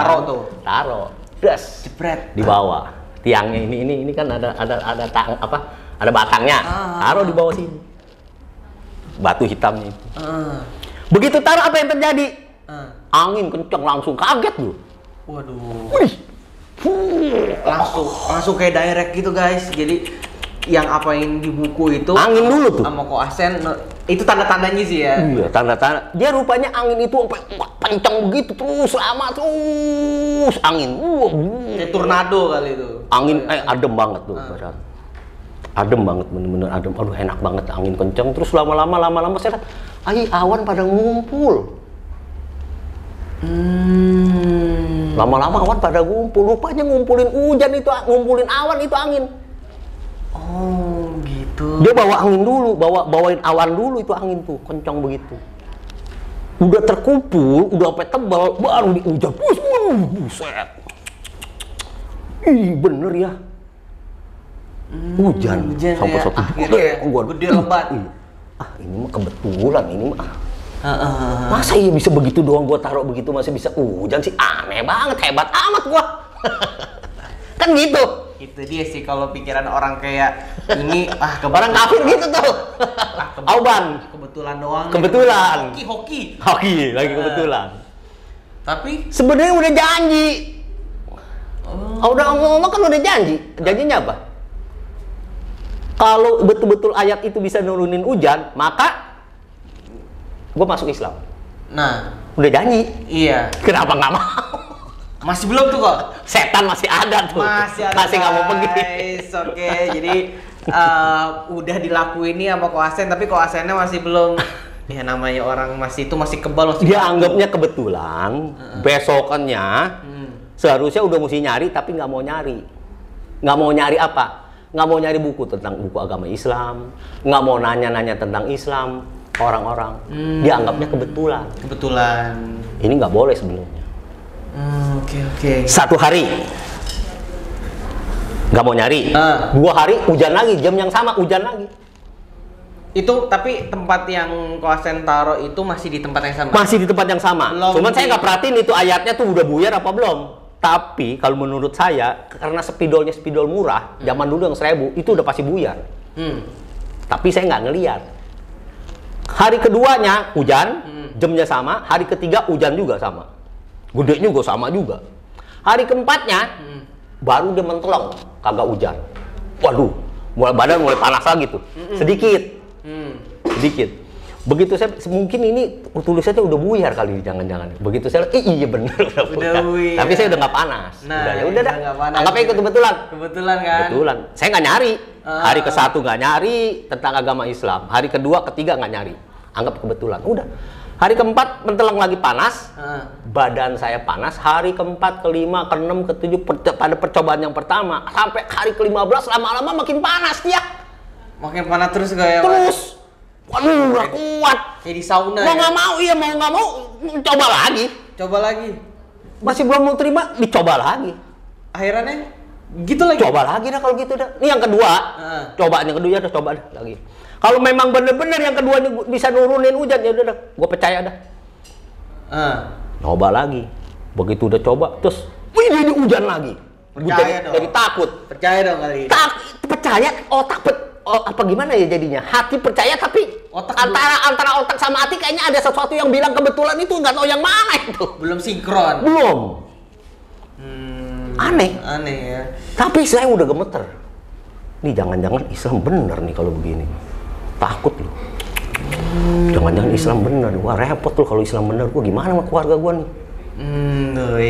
Taruh. Das. Jepret. Di bawah. Tiangnya ini kan ada tang apa? Ada batangnya. Taruh di bawah sini. Batu hitamnya itu. Begitu taruh, apa yang terjadi? Angin kencang, langsung kaget lu. Waduh. Langsung kayak direct gitu guys. Jadi yang apa yang di buku itu angin dulu tuh sama koasen itu tanda-tandanya sih ya. Iya, tanda-tanda. Dia rupanya angin itu sampai kencang begitu terus lama terus angin. Kayak tornado kali itu. Angin adem banget tuh badan. Adem banget, bener-bener adem. Aduh enak banget, angin kencang terus lama-lama saya lihat, awan pada ngumpul. Lama-lama awan pada ngumpul, rupanya ngumpulin hujan itu, ngumpulin awan itu angin. Oh gitu. Dia bawa angin dulu, bawain awan dulu itu angin tuh, kencang begitu. Udah terkumpul, udah sampai tebal, baru dihujan. Buset. Ih bener ya. Hujan sampai ya, satu gede lebat. Ini mah kebetulan ini mah. Masa iya bisa begitu doang gua taruh begitu masih bisa hujan sih, aneh banget, hebat amat gua. Kan gitu. Itu dia sih kalau pikiran orang kayak ini orang kafir gitu tuh. Auban. Kebetulan doang. Kebetulan. Hoki. Lagi kebetulan. Tapi sebenarnya udah janji. Udah ngomong kan udah janji. Janjinya apa? Kalau betul-betul ayat itu bisa nurunin hujan, maka gue masuk Islam. Nah, udah janji. Iya. Kenapa nggak mau? Masih belum tuh kok. Setan masih ada tuh. Masih nggak mau pergi. Oke, jadi udah dilakuin nih sama koasen, tapi koasennya masih belum. Ya namanya orang masih kebal masih. Dia anggapnya kebetulan. Besokannya seharusnya udah mesti nyari, tapi nggak mau nyari. Nggak mau nyari apa? Nggak mau nyari buku tentang buku agama Islam. Nggak mau nanya-nanya tentang Islam orang-orang. Dia anggapnya kebetulan. Ini nggak boleh sebenarnya. Oke. Satu hari nggak mau nyari, 2 hari hujan lagi, jam yang sama hujan lagi. Itu tapi tempat yang koasen taruh itu masih di tempat yang sama? Masih di tempat yang sama. Cuman saya nggak perhatiin itu ayatnya tuh udah buyar apa belum. Tapi kalau menurut saya, karena spidolnya spidol murah, zaman dulu yang 1000 itu udah pasti buyar. Tapi saya nggak ngeliat. Hari keduanya hujan, jamnya sama. Hari ketiga hujan juga sama. Gedenya juga sama juga. Hari keempatnya baru dia mentelong, kagak hujan. Waduh, badan mulai panas lagi tuh. Sedikit. Begitu saya mungkin ini tulisannya udah buyar kali, jangan-jangan. Begitu saya iya bener udah buyar. Tapi saya udah nggak panas. Nah, udah ya udah dah. Anggapnya itu kebetulan. Kebetulan kan? Kebetulan. Saya nggak nyari. Hari ke-1 nggak nyari tentang agama Islam. Hari kedua, ketiga nggak nyari. Anggap kebetulan. Udah. Hari keempat mentelang lagi panas. Badan saya panas. Hari keempat, kelima, keenam, ketujuh pada percobaan yang pertama sampai hari ke-15 lama-lama makin panas dia. Makin panas terus kayak. Terus. Waduh, nggak kuat. Jadi sauna. Mau nggak mau, iya mau nggak mau, coba lagi. Coba lagi. Masih belum mau terima, dicoba lagi. Akhirannya gitu lagi. Coba lagi dah kalau gitu dah. Ini yang kedua. Cobaan yang kedua ya udah coba dah lagi. Kalau memang bener-bener yang kedua ini bisa nurunin hujan ya udah dah, gue percaya dah. Coba lagi. Begitu udah coba, terus ini hujan lagi. Percaya dong. Jadi takut. Percaya dong kali. Percaya otak apa gimana ya jadinya? Hati percaya tapi otak antara otak sama hati kayaknya ada sesuatu yang bilang kebetulan itu nggak tahu yang mana itu. Belum sinkron. Belum. Aneh ya. Tapi saya udah gemeter. Nih jangan-jangan Islam bener nih kalau begini. Takut loh. Jangan-jangan Islam bener. Wah repot loh kalau Islam bener. Gua gimana sama keluarga gua nih?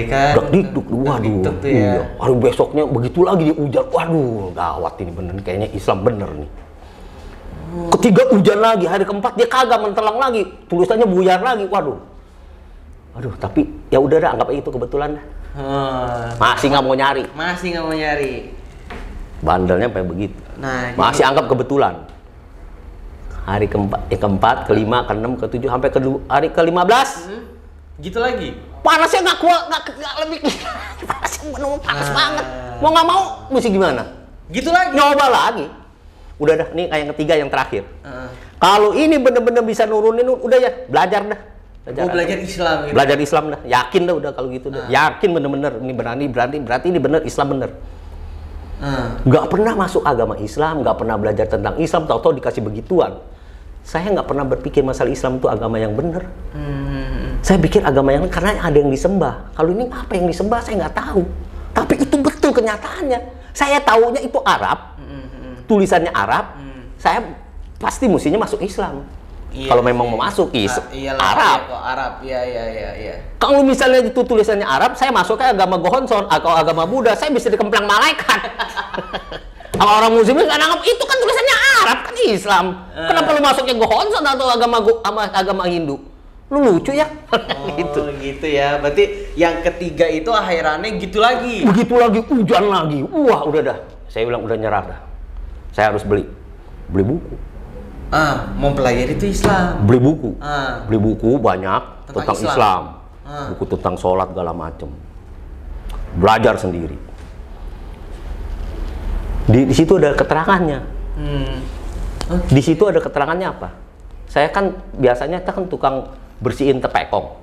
Kan. Dikduk, waduh. Iya. Hari besoknya begitu lagi dia hujan. Waduh, gawat ini bener. Kayaknya Islam bener nih. Ketiga hujan lagi. Hari keempat dia kagak mentelang lagi. Tulisannya buyar lagi. Waduh. Aduh, tapi ya udah dah anggap itu kebetulan dah. Masih nggak mau nyari. Bandelnya sampai begitu. Nah, masih anggap kebetulan. Hari keempat, kelima, keenam, ketujuh, sampai hari ke-15. Gitu lagi. Panasnya nggak kuat, nggak lebih. Panasnya panas banget. Mau nggak mau, mesti gimana? Gitu lagi. Nyoba lagi. Udah dah, nih yang ketiga yang terakhir. Kalau ini bener-bener bisa nurunin, udah ya belajar dah. Belajar Islam gitu. Belajar Islam dah. Yakin dah udah kalau gitu dah. Yakin bener-bener ini berarti ini bener Islam bener. Nggak pernah masuk agama Islam, nggak pernah belajar tentang Islam, tahu-tahu dikasih begituan. Saya nggak pernah berpikir masalah Islam itu agama yang bener. Saya pikir agama yang karena ada yang disembah. Kalau ini apa yang disembah saya nggak tahu. Tapi itu betul kenyataannya. Saya taunya itu Arab, tulisannya Arab. Saya pasti mestinya masuk Islam. Iya, kalau memang mau masuk Arab. Iya. Kalau misalnya itu tulisannya Arab, saya masuk ke agama Gohonson atau agama Buddha, saya bisa dikemplang malaikat. Kalau orang Muslim nggak nangkep itu kan tulisannya Arab kan Islam. Kenapa lu masuknya Gohonson atau agama Hindu? Lu lucu ya. Gitu ya. Berarti yang ketiga itu akhirannya gitu lagi. Begitu lagi hujan lagi. Wah udah dah. Saya bilang udah nyerah dah. Saya harus beli buku. Mau pelajari itu Islam. Beli buku banyak tentang Islam. Buku tentang sholat segala macem. Belajar sendiri. Di situ ada keterangannya. Di situ ada keterangannya apa? Saya kan biasanya kan tukang bersihin tepekong.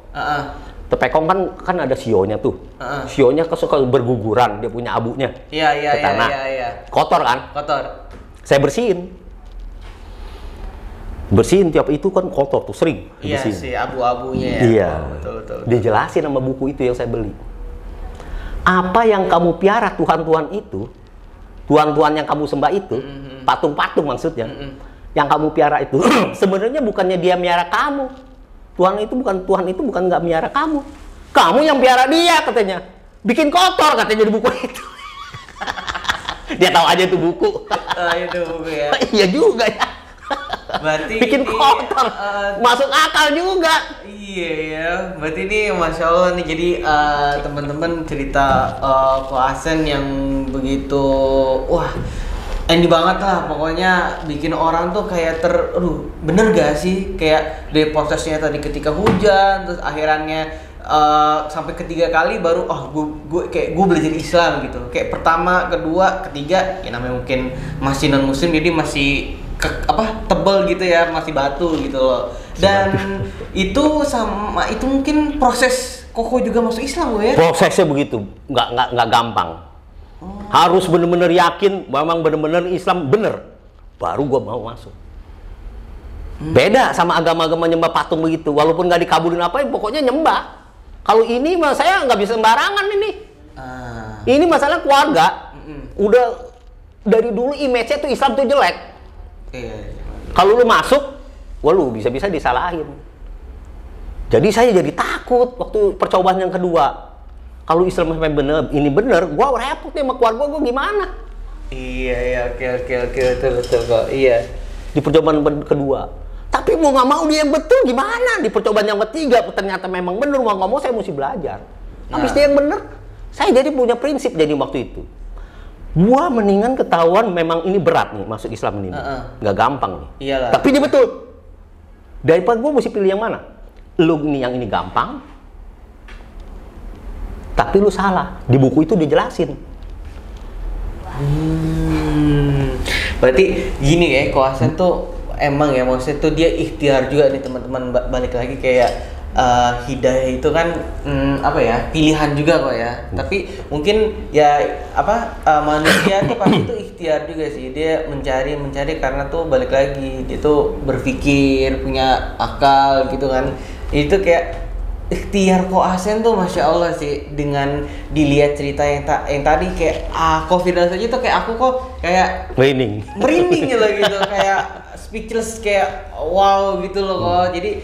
Tepekong kan ada sionya tuh. Sionya suka berguguran, dia punya abunya. Iya. Kotor kan? Kotor. Saya bersihin tiap itu kan kotor tuh sering. Iya sih abu-abunya ya. Iya. Betul. Dia jelasin sama buku itu yang saya beli. Apa yang kamu piara Tuhan-Tuhan itu, Tuhan-Tuhan yang kamu sembah itu, patung-patung maksudnya, yang kamu piara itu sebenarnya bukannya dia miara kamu. Tuhan itu bukan nggak miara kamu. Kamu yang piara dia katanya. Bikin kotor katanya di buku itu. Dia tahu aja itu buku. Itu buku ya. Iya juga ya. Berarti bikin kotor, masuk akal juga. Iya ya, berarti ini masya Allah nih. Jadi teman-teman cerita Ko Asen yang begitu, wah, ini banget lah. Pokoknya bikin orang tuh kayak bener gak sih? Kayak dari prosesnya tadi ketika hujan, terus akhirannya sampai ketiga kali baru gue belajar Islam gitu. Kayak pertama, kedua, ketiga, ya namanya mungkin masih non Muslim jadi masih tebel gitu ya, masih batu gitu loh. Dan itu mungkin proses Koko juga masuk Islam loh ya. Prosesnya begitu, nggak gampang. Harus bener-bener yakin memang bener-bener Islam bener, baru gua mau masuk. Beda sama agama-agama nyembah patung begitu, walaupun nggak dikabulin apa, pokoknya nyembah. Kalau ini mah saya nggak bisa sembarangan ini. Ini masalah keluarga. Udah dari dulu image-nya tuh Islam tuh jelek. Kalau lu masuk wah lu bisa-bisa disalahin. Jadi saya jadi takut waktu percobaan yang kedua. Kalau Islam sampai ini bener, gua repot nih sama keluarga gua gimana? Iya, oke, betul kok, iya. Di percobaan kedua. Tapi mau nggak mau dia yang betul gimana? Di percobaan yang ketiga ternyata memang bener, mau nggak mau saya mesti belajar. Habis dia yang bener, saya jadi punya prinsip jadi waktu itu. Gua mendingan ketahuan memang ini berat nih masuk Islam ini, nggak gampang nih. Iyalah. Tapi dia betul. Daripada gua mesti pilih yang mana? Lu nih yang ini gampang, tapi lu salah. Di buku itu dijelasin. Berarti gini ya, Koasen tuh emang ya maksudnya tuh dia ikhtiar juga nih teman-teman, balik lagi kayak hidayah itu kan apa ya, pilihan juga kok ya. Tapi mungkin ya manusia tuh pasti tuh ikhtiar juga sih, dia mencari karena tuh balik lagi dia tuh berpikir, punya akal gitu kan. Itu kayak ikhtiar Koasen tuh masya Allah sih, dengan dilihat cerita yang tadi kayak Firdaus aja tuh kayak aku kok kayak merinding gitu gitu, kayak speechless, kayak wow gitu loh kok. Jadi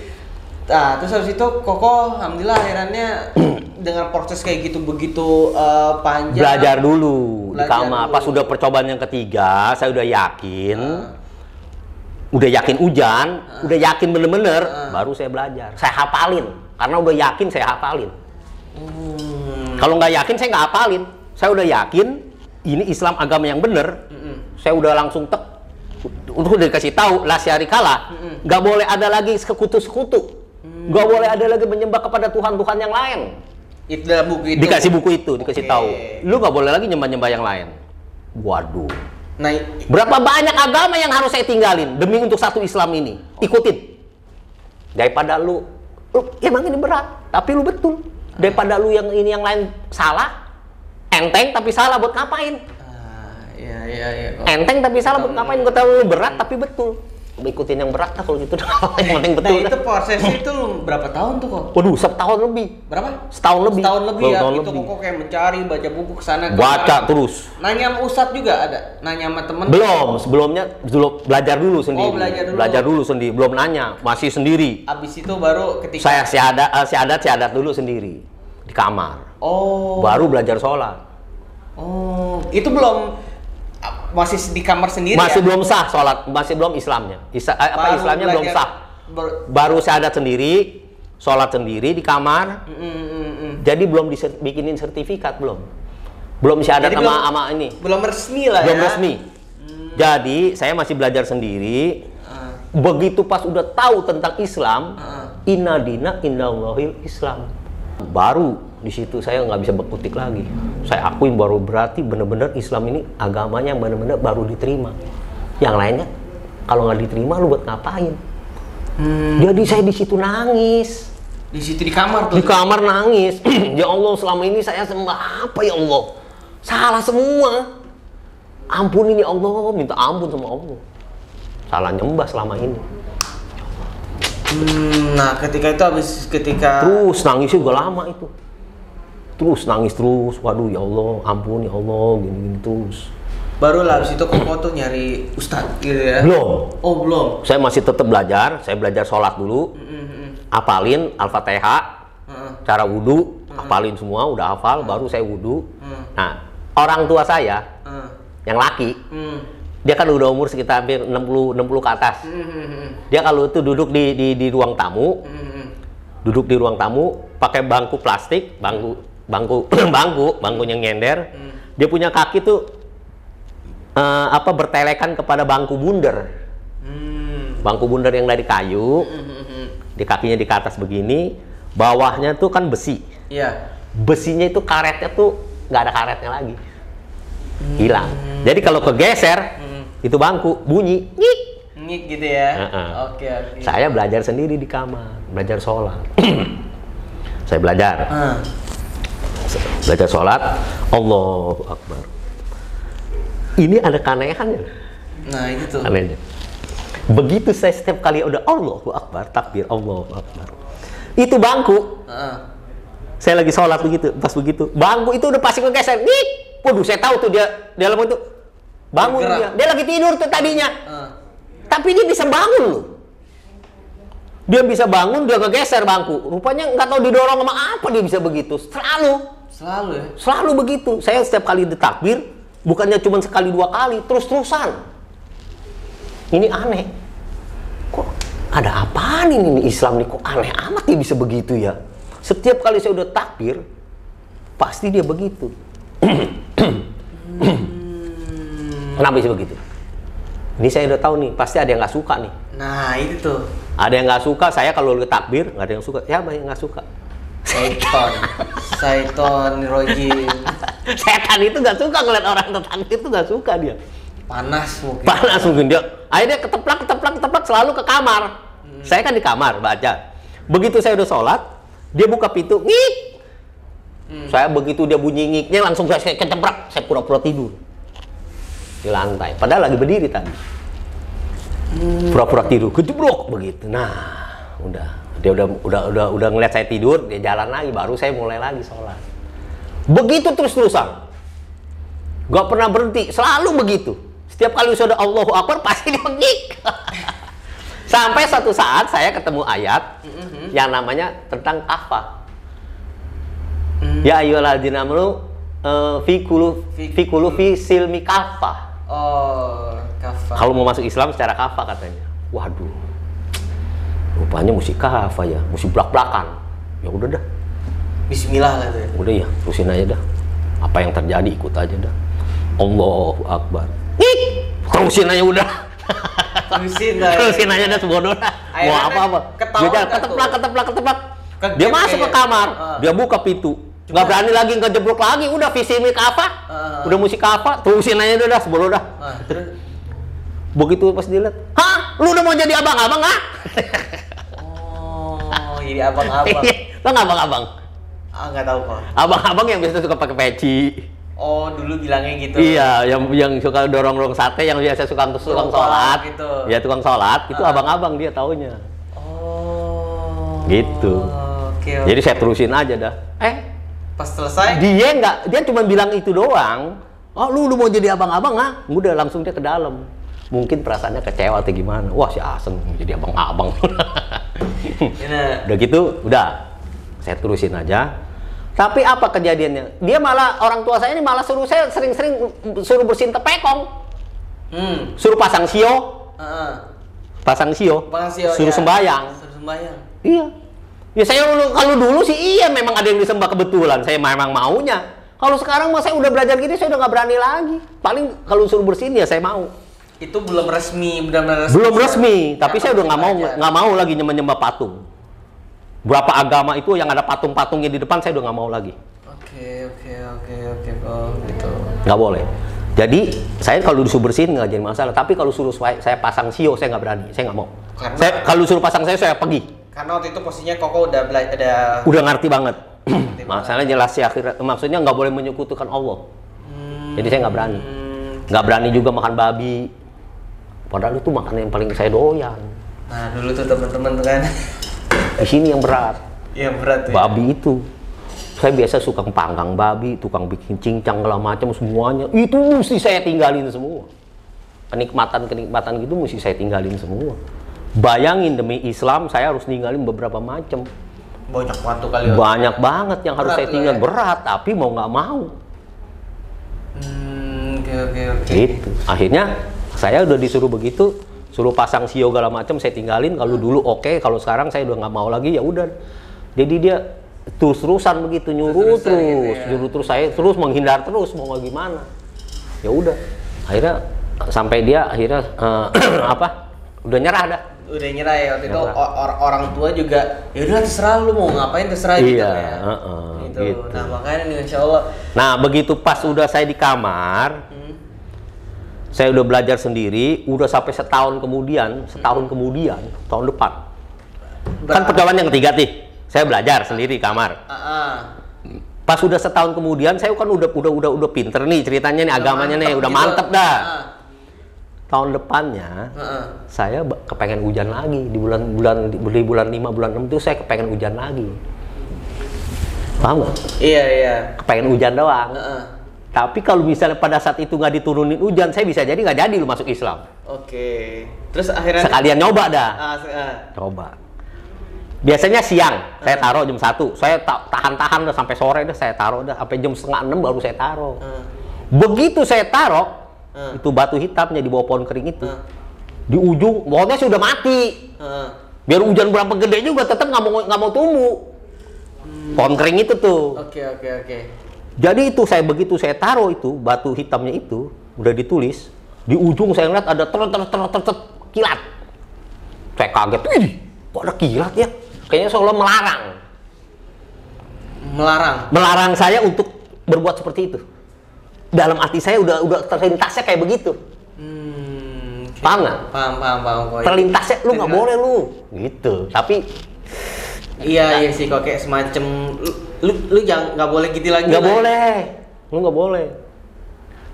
terus habis itu Koko alhamdulillah akhirannya dengan proses kayak gitu begitu panjang belajar dulu di kamar. dulu. Pas sudah percobaan yang ketiga saya udah yakin hujan, udah yakin bener-bener, baru saya belajar. Saya hafalin, karena udah yakin saya hafalin. Kalau nggak yakin saya nggak hafalin. Saya udah yakin ini Islam agama yang bener, saya udah langsung untuk dikasih tahu la syarikalah, nggak boleh ada lagi sekutu-sekutu, nggak boleh ada lagi menyembah kepada Tuhan yang lain. Itu dalam buku itu. Dikasih buku itu, dikasih tahu, lu nggak boleh lagi nyembah yang lain. Waduh. Nah, berapa banyak agama yang harus saya tinggalin demi untuk satu Islam ini? Ikutin. Daripada lu emang ini berat, tapi lu betul. Daripada lu yang ini yang lain salah, enteng tapi salah, buat ngapain? Iya. Enteng tapi salah, buat ngapain? Gue tahu lu berat tapi betul. Ikutin yang berat lah kalau gitu. Yang penting betul. Nah, itu prosesnya itu berapa tahun tuh kok? Waduh, setahun lebih. Berapa? Setahun lebih Ya. Tahun Itu lebih. Koko kayak mencari, baca buku kesana. Baca terus. Nanya sama Ustadz juga ada? Nanya sama temen? Sebelumnya belajar dulu sendiri. Belajar dulu. Sendiri. Belum nanya, masih sendiri. Abis itu baru ketika Saya syahadat dulu sendiri di kamar. Oh. Baru belajar sholat. Oh, itu belum masih di kamar sendiri Masih ya? belum sah sholat, masih belum Islamnya. Islamnya belum sah. Baru syahadat sendiri, sholat sendiri di kamar. Jadi belum bikinin sertifikat, belum syahadat sama ini. Belum resmi lah belum ya. resmi. Jadi saya masih belajar sendiri. Begitu pas udah tahu tentang Islam, inna dina indallahil Islam. Baru di situ saya nggak bisa berkutik lagi. Saya akuin baru berarti bener-bener Islam ini agamanya yang bener-bener baru diterima. Yang lainnya kalau nggak diterima lu buat ngapain? Jadi saya di situ nangis. Di situ di kamar tuh. Di kamar nangis. Ya Allah, selama ini saya sembah apa ya Allah? Salah semua. Ampunin ya Allah, minta ampun sama Allah. Salah nyembah selama ini. Nah, ketika terus nangisnya juga lama itu. Terus nangis terus, waduh ya Allah, ampun ya Allah, gini-gini terus. Baru lah abis itu Koko tuh nyari Ustadz gitu ya? Belum. Oh belum? Saya masih tetap belajar, saya belajar sholat dulu, hafalin Al-Fatihah, cara wudhu, hafalin semua, udah hafal, baru saya wudhu. Nah, orang tua saya, yang laki, dia kan udah umur sekitar hampir 60 ke atas. Dia kalau itu duduk di ruang tamu, pakai bangku plastik, bangku yang nyender. Dia punya kaki tuh bertelekan kepada bangku bundar. Bangku bundar yang dari kayu. Di kakinya di atas begini, bawahnya tuh kan besi. Iya. Besinya itu karetnya tuh nggak ada karetnya lagi. Hilang. Jadi kalau kegeser itu bangku bunyi Ngik gitu ya. Oke. Saya belajar sendiri di kamar, belajar sholat. Saya belajar. Belajar sholat, Allahu Akbar. Ini ada keanehannya. Nah itu tuh. Anehnya. Begitu saya setiap kali udah Allahu Akbar, takbir Allahu Akbar. Itu bangku. Saya lagi sholat begitu, pas begitu. Bangku itu udah pasti kegeser. Nih, waduh saya tahu tuh dia dalam itu bangun dia. Dia lagi tidur tuh tadinya. Tapi dia bisa bangun loh. Dia bisa bangun, dia ngegeser bangku. Rupanya nggak tahu didorong sama apa dia bisa begitu. Selalu ya? Selalu begitu. Saya setiap kali ditakbir, bukannya cuma sekali dua kali, terus-terusan. Ini aneh. Kok ada apaan ini Islam nih? Kok aneh amat dia bisa begitu ya? Setiap kali saya udah takbir, pasti dia begitu. Kenapa bisa begitu? Ini saya udah tahu nih, pasti ada yang nggak suka nih. Nah itu tuh. Ada yang nggak suka, saya kalau takbir nggak ada yang suka. Ya, banyak yang nggak suka. Syaiton rojim. Setan itu nggak suka ngeliat orang takbir itu nggak suka dia. Panas mungkin dia. Akhirnya keteplak selalu ke kamar. Saya kan di kamar baca. Begitu saya udah sholat, dia buka pintu, ngik. Saya begitu dia bunyi ngiknya langsung saya keteprak, saya pura-pura tidur di lantai. Padahal lagi berdiri tadi. Pura-pura tidur, kejebrok begitu. Nah, dia udah ngeliat saya tidur, dia jalan lagi, baru saya mulai lagi sholat. Begitu terus-terusan, gak pernah berhenti, selalu begitu. Setiap kali sudah Allahu Akbar pasti dia ngik. Sampai suatu saat saya ketemu ayat yang namanya tentang kafah. Ya ayyuhalladzina amanu fi silmi kafah. Oh, kafah. Kalau mau masuk Islam secara kafah katanya. Waduh. Rupanya mesti kafah ya, mesti belak-belakan. Ya udah dah. Bismillah lah tuh. Udah ya, terusin aja dah. Apa yang terjadi ikut aja dah. Allahu Akbar. Terusin aja udah. Terusin aja dah sebodoh dah. Mau apa-apa. Dia keteplak. Dia masuk ke kamar, dia buka pintu. Nggak berani lagi ngejeblok lagi, udah visi mik apa? Udah musik apa? Terusin aja dah sebodoh dah. Begitu pas dilihat, hah? Lu udah mau jadi abang-abang ah? Oh, jadi abang-abang. Lo nggak abang-abang? Ah, nggak tahu kok. Abang-abang yang biasa suka pakai peci. Oh, dulu bilangnya gitu. Iya, yang suka dorong-dorong sate, yang biasa suka tukang sholat. Gitu. Ya tukang sholat, itu abang-abang dia taunya. Oh. Gitu. Okay. Jadi saya terusin aja dah. Pas selesai? Dia cuma bilang itu doang. Oh, lu mau jadi abang-abang ah? Udah langsung dia ke dalam. Mungkin perasaannya kecewa atau gimana. Wah, si Aseng jadi abang-abang. Udah gitu, udah. Saya terusin aja. Tapi apa kejadiannya? Dia malah, orang tua saya ini malah suruh saya sering-sering suruh bersihin tepekong. Suruh pasang sio. Pasang sio. Suruh sembahyang. Suruh sembahyang. Iya. Ya saya kalau dulu sih iya memang ada yang disembah kebetulan. Saya memang maunya. Kalau sekarang mah saya udah belajar gini, saya udah nggak berani lagi. Paling kalau suruh bersihin ya saya mau. Itu belum resmi, benar-benar resmi. Belum resmi, tapi saya udah nggak mau lagi nyembah patung. Berapa agama itu yang ada patung-patungnya di depan saya udah nggak mau lagi. Oke, oh, gitu. Nggak boleh. Jadi saya kalau disuruh bersihin nggak jadi masalah. Tapi kalau suruh saya pasang sio saya nggak berani, saya nggak mau. Kalau suruh pasang saya pergi. Karena waktu itu posisinya Koko udah ngerti banget. Masalahnya jelas sih akhirat. Maksudnya nggak boleh menyekutukan Allah. Jadi saya nggak berani. Nggak berani juga makan babi. Padahal itu makanan yang paling saya doyan. Nah dulu tuh teman-teman tuh kan. Di sini yang berat. Iya berat. Babi itu. Saya biasa suka panggang babi, tukang bikin cincang segala macam semuanya. Itu mesti saya tinggalin semua. Kenikmatan gitu mesti saya tinggalin semua. Bayangin demi Islam saya harus ninggalin beberapa macam. Banyak waktu kali. Banyak banget yang harus saya tinggal. Berat, tapi mau nggak mau. Oke. Gitu. Akhirnya saya udah disuruh begitu, suruh pasang sio segala macam saya tinggalin. Kalau dulu oke, kalau sekarang saya udah nggak mau lagi ya udah. Jadi dia terus-terusan begitu nyuruh terus saya terus menghindar terus mau nggak gimana. Ya udah. Akhirnya sampai dia akhirnya udah nyerah dah. Udah nyerah ya waktu itu orang tua juga ya udah terserah lu mau ngapain terserah gitu ya. Gitu. Nah makanya nih insya Allah. Nah begitu pas udah saya di kamar, saya udah belajar sendiri, udah sampai setahun kemudian, tahun depan. Kan perjalanan yang ketiga nih, saya belajar sendiri di kamar. Pas udah setahun kemudian, saya kan udah pinter nih ceritanya nih, agamanya nih, udah mantep dah. Tahun depannya saya kepengen hujan lagi di bulan 5 bulan 6 itu saya kepengen hujan lagi. Paham nggak? Iya. Kepengen hujan doang. Tapi kalau misalnya pada saat itu nggak diturunin hujan, saya bisa jadi nggak jadi lu masuk Islam. Oke. Terus akhirnya sekalian nyoba dah. Coba. Biasanya siang, saya taruh jam 1. Saya tahan-tahan udah sampai sore udah saya taruh udah sampai jam setengah 6 baru saya taruh. Begitu saya taruh, itu batu hitamnya di bawah pohon kering itu. Di ujung, pohonnya sudah mati. Biar hujan berapa gede juga tetap nggak mau tumbuh. Pohon kering itu tuh. Oke. Jadi itu begitu saya taruh itu batu hitamnya itu udah ditulis di ujung saya ngeliat ada kilat. Saya kaget, ih, kok ada kilat ya? Kayaknya seolah melarang saya untuk berbuat seperti itu. Dalam hati saya udah terlintasnya kayak begitu. Paham nggak? Paham. Terlintasnya lu nggak boleh lu, gitu. Tapi iya sih kok kayak semacam lu jangan nggak boleh gitu lagi. Nggak boleh, lu nggak boleh.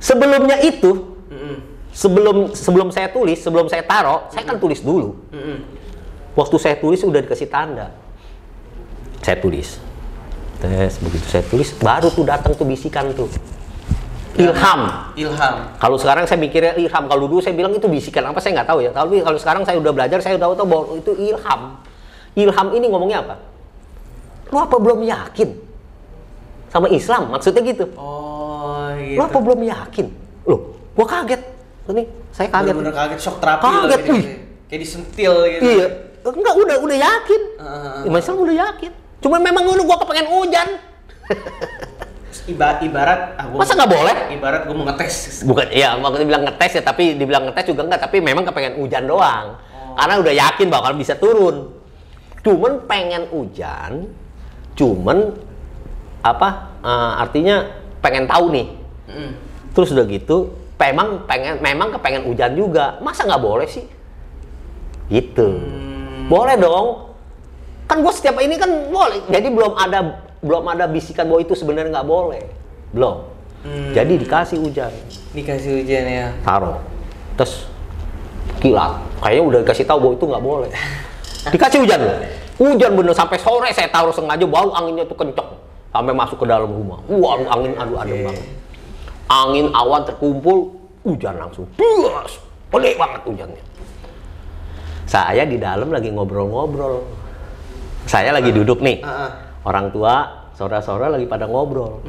Sebelumnya itu, sebelum saya tulis, sebelum saya taruh, saya kan tulis dulu. Waktu saya tulis udah dikasih tanda. Saya tulis, begitu saya tulis, baru tuh datang tuh bisikan tuh. Ilham. Kalau sekarang saya mikirnya ilham. Kalau dulu saya bilang itu bisikan apa saya nggak tahu ya. Tapi kalau sekarang saya udah belajar, saya udah tahu bahwa itu ilham. Ilham ini ngomongnya apa? Lu apa belum yakin sama Islam? Maksudnya gitu. Oh, gitu. Lu apa belum yakin? Loh, gua kaget. Ini saya kaget. Bener-bener kaget, shock terapi. Kaget, kayak disentil gitu. Iya. Enggak, udah yakin. Islam udah yakin. Cuma memang gua kepengen hujan. Ibarat masa nggak boleh? Ibarat gue mau ngetes. Bukan, ya maksudnya bilang ngetes ya, tapi dibilang ngetes juga enggak, tapi memang kepengen hujan doang. Karena udah yakin bakal bisa turun. Cuman pengen hujan, artinya pengen tahu nih. Terus udah gitu, memang kepengen hujan juga. Masa nggak boleh sih? Gitu. Boleh dong. Kan gue setiap ini kan boleh. Jadi belum ada bisikan bahwa itu sebenarnya nggak boleh, belum. Jadi dikasih hujan Ya. Taruh, terus kilat, kayaknya udah dikasih tahu bahwa itu nggak boleh. Dikasih hujan bener sampai sore saya taruh sengaja, baru anginnya tuh kenceng sampai masuk ke dalam rumah. Angin adem banget, angin awan terkumpul, hujan langsung, pelik banget hujannya. Saya di dalam lagi ngobrol-ngobrol, saya lagi duduk nih. Orang tua, saudara-saudara lagi pada ngobrol.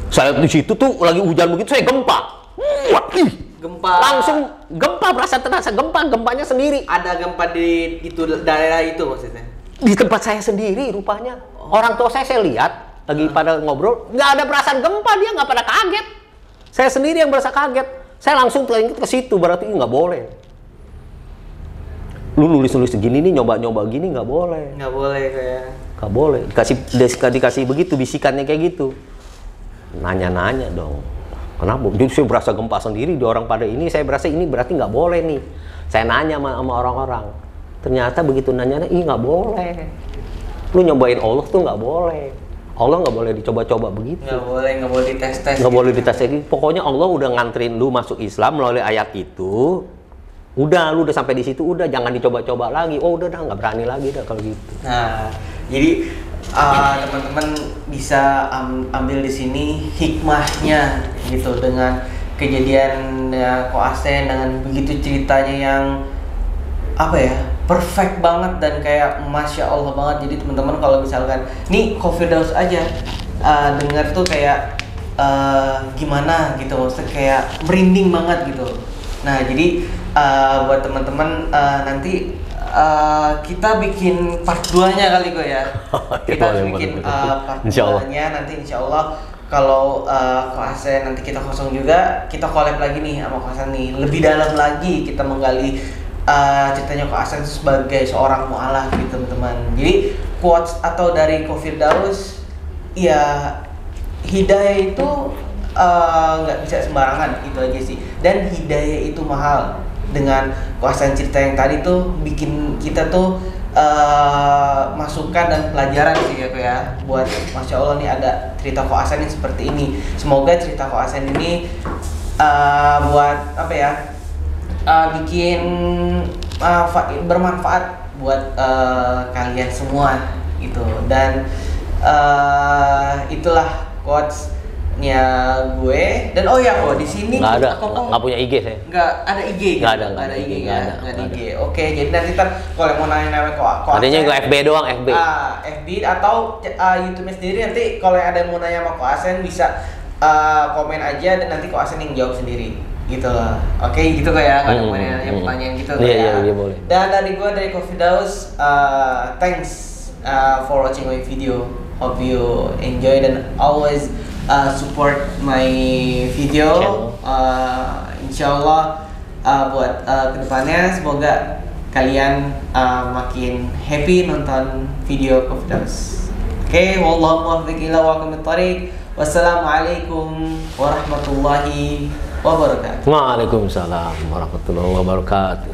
Saya di situ tuh lagi hujan begitu, saya gempa. Gempa. Langsung gempa, terasa gempa, gempanya sendiri. Ada gempa di itu daerah itu maksudnya? Di tempat saya sendiri rupanya. Orang tua saya lihat lagi pada ngobrol, nggak ada perasaan gempa, dia nggak pada kaget. Saya sendiri yang berasa kaget. Saya langsung teringat ke situ, berarti nggak boleh. Lu nulis gini nih, nyoba gini nggak boleh. Nggak boleh kayak. Nggak boleh, dikasih begitu bisikannya kayak gitu. Nanya dong, kenapa? Jadi saya berasa gempa sendiri di orang pada ini, saya berasa ini berarti nggak boleh nih. Saya nanya sama orang-orang, ternyata begitu nanya, nggak boleh. Lu nyobain Allah tuh nggak boleh. Allah nggak boleh dicoba-coba begitu. Nggak boleh dites-tes. Nggak boleh dites lagi. Pokoknya Allah udah nganterin lu masuk Islam melalui ayat itu. Lu udah sampai di situ, udah jangan dicoba-coba lagi. Udah nggak berani lagi dah kalau gitu. Nah, jadi teman-teman bisa ambil di sini hikmahnya gitu dengan kejadian Koasen dengan begitu ceritanya yang perfect banget dan kayak masya Allah banget. Jadi teman-teman kalau misalkan nih Firdaus aja dengar tuh kayak gimana gitu, maksudnya kayak merinding banget gitu. Nah jadi buat teman-teman nanti kita bikin part 2-nya kali gue ya. Kita bikin part 2-nya nanti insya Allah kalau Koasen nanti kita kosong juga, kita collab lagi nih sama Koasen nih. Lebih dalam lagi kita menggali ceritanya Koasen sebagai seorang mu'alaf gitu teman-teman. Jadi quotes atau dari Firdaus, ya hidayah itu nggak bisa sembarangan, itu aja sih. Dan hidayah itu mahal. Dengan Koasen cerita yang tadi tuh bikin kita tuh masukan dan pelajaran sih ya buat masya Allah nih ada cerita Koasen yang seperti ini. Semoga cerita Koasen ini buat bikin bermanfaat buat kalian semua gitu. Dan itulah quotes gue. Dan oh ya kok di sini Nggak ada, kok nggak punya IG saya. nggak ada IG gitu? Nggak ada, nggak ada IG, nggak ada, nggak ada nggak IG. Oke, jadi nanti kalau yang mau nanya kok Adanya juga FB doang, FB. FB atau YouTube-nya sendiri, nanti kalau yang ada yang mau nanya sama Ko Asen bisa komen aja dan nanti Ko Asen yang jawab sendiri gitu loh. Oke, gitu kok ya, nggak ada yang nanya pertanyaan gitu kok ya. Iya, boleh. Dan dari gue, dari Ko Firdaus, thanks for watching my video. Hope you enjoy dan always support my video. Insyaallah buat kedepannya semoga kalian makin happy nonton video Ko Firdaus. Oke, wallahu muwaffiq ila aqwamit thoriq. Wassalamualaikum warahmatullahi wabarakatuh. Waalaikumsalam warahmatullahi wabarakatuh.